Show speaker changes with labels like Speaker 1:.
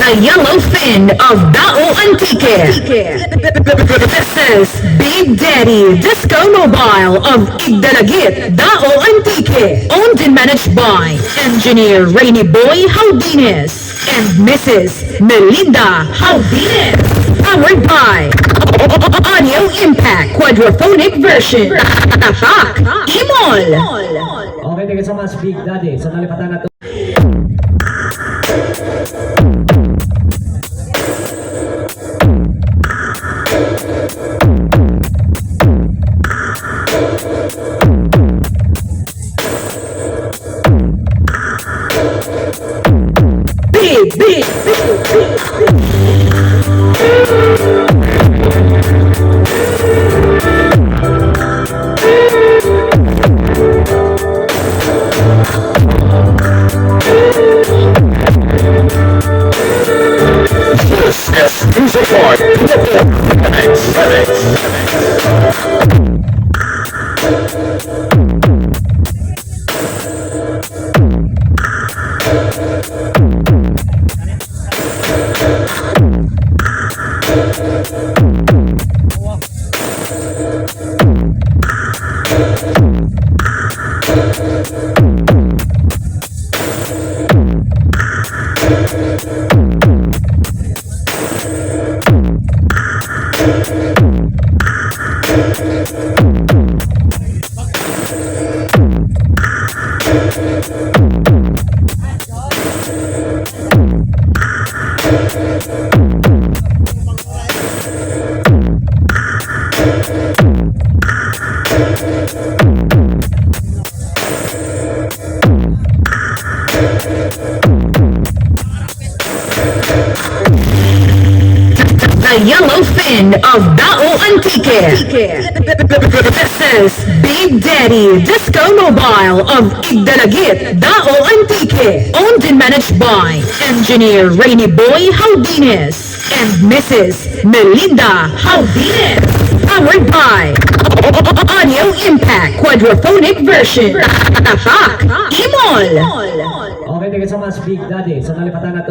Speaker 1: The yellow fin of Dao Antique. This is Big Daddy Disco Mobile of Igdalagit, Dao Antique. Owned and managed by Engineer Rainy Boy Haudines and Mrs. Melinda Haudines. Powered by Audio Impact Quadraphonic Version. Tatak Imol.
Speaker 2: Okay, thank you so much, Big Daddy. So, nalipatan na to.
Speaker 1: Big. The yellow fin of Dao Antique. This is Big Daddy Disco Mobile of Igdalagit, Dao Antique. Owned and managed by Engineer Rainy Boy Haudines and Mrs. Melinda Haudines. Powered by Audio Impact Quadraphonic Version. Tatak Imol.
Speaker 2: Okay, thank you so much, Big Daddy. So, nalipatan na to.